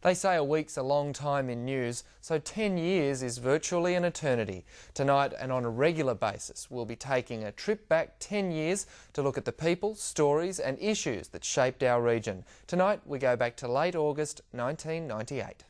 They say a week's a long time in news, so 10 years is virtually an eternity. Tonight, and on a regular basis, we'll be taking a trip back 10 years to look at the people, stories and issues that shaped our region. Tonight, we go back to late August 1998.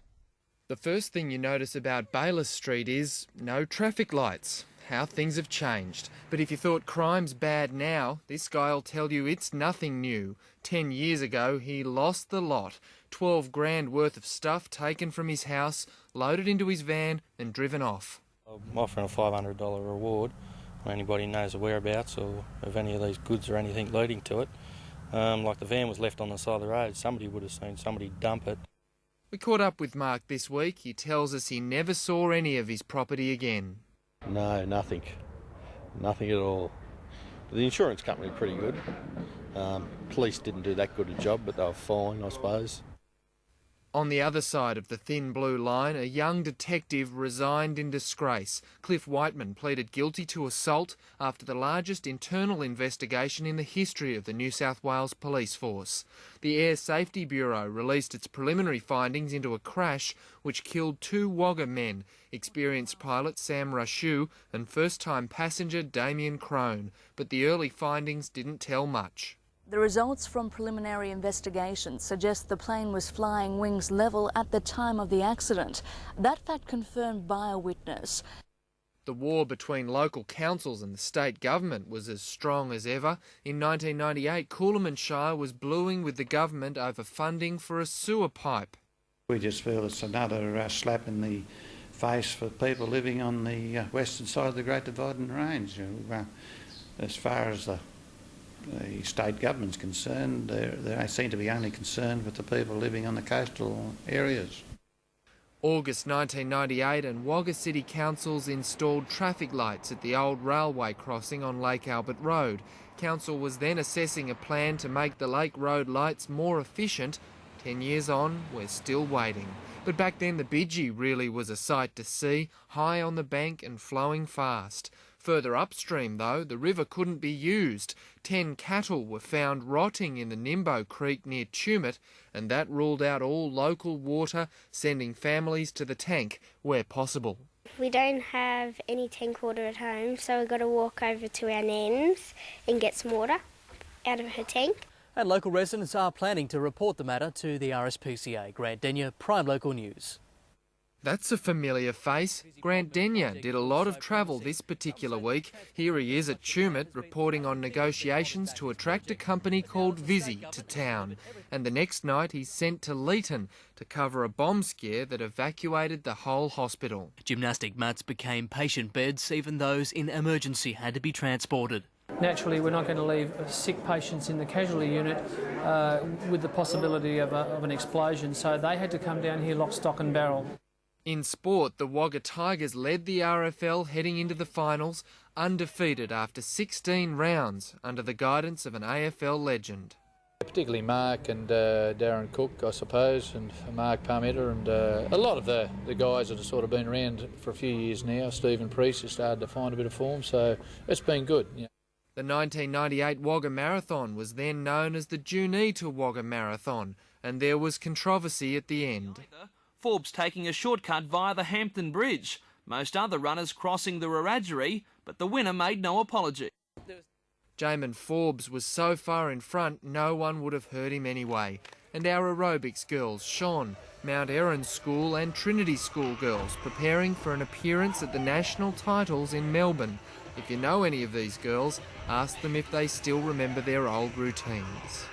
The first thing you notice about Bayliss Street is no traffic lights. How things have changed. But if you thought crime's bad now, this guy'll tell you it's nothing new. 10 years ago, he lost the lot. 12 grand worth of stuff taken from his house, loaded into his van and driven off. I'm offering a $500 reward when anybody knows the whereabouts or of any of these goods or anything leading to it. Like the van was left on the side of the road, somebody would have seen somebody dump it. We caught up with Mark this week. He tells us he never saw any of his property again. No, nothing. Nothing at all. The insurance company were pretty good. Police didn't do that good a job, but they were fine, I suppose. On the other side of the thin blue line, a young detective resigned in disgrace. Cliff Whiteman pleaded guilty to assault after the largest internal investigation in the history of the New South Wales Police Force. The Air Safety Bureau released its preliminary findings into a crash which killed 2 Wagga men, experienced pilot Sam Rashew and first-time passenger Damien Crone. But the early findings didn't tell much. The results from preliminary investigations suggest the plane was flying wings level at the time of the accident. That fact confirmed by a witness. The war between local councils and the state government was as strong as ever. In 1998, Coolamon Shire was bluing with the government over funding for a sewer pipe. We just feel it's another slap in the face for people living on the western side of the Great Dividing Range. As far as the state government's concerned, they seem to be only concerned with the people living on the coastal areas. August 1998 and Wagga City Councils installed traffic lights at the old railway crossing on Lake Albert Road. Council was then assessing a plan to make the Lake Road lights more efficient. 10 years on, we're still waiting. But back then the Bidgie really was a sight to see, high on the bank and flowing fast. Further upstream, though, the river couldn't be used. 10 cattle were found rotting in the Nimbo Creek near Tumut, and that ruled out all local water, sending families to the tank where possible. We don't have any tank water at home, so we've got to walk over to our nan's and get some water out of her tank. And local residents are planning to report the matter to the RSPCA. Grant Denyer, Prime Local News. That's a familiar face. Grant Denyer did a lot of travel this particular week. Here he is at Tumut reporting on negotiations to attract a company called Visy to town. And the next night he's sent to Leeton to cover a bomb scare that evacuated the whole hospital. Gymnastic mats became patient beds, even those in emergency had to be transported. Naturally, we're not going to leave sick patients in the casualty unit with the possibility of an explosion, so they had to come down here lock, stock and barrel. In sport, the Wagga Tigers led the RFL heading into the finals, undefeated after 16 rounds under the guidance of an AFL legend. Particularly Mark and Darren Cook, I suppose, and Mark Parmenter and a lot of the guys that have sort of been around for a few years now. Stephen Priest has started to find a bit of form, so it's been good. Yeah. The 1998 Wagga Marathon was then known as the Junee to Wagga Marathon, and there was controversy at the end. Forbes taking a shortcut via the Hampton Bridge. Most other runners crossing the Wiradjuri, but the winner made no apology. Jamin Forbes was so far in front, no one would have heard him anyway. And our aerobics girls, Sean, Mount Erin School and Trinity School girls, preparing for an appearance at the national titles in Melbourne. If you know any of these girls, ask them if they still remember their old routines.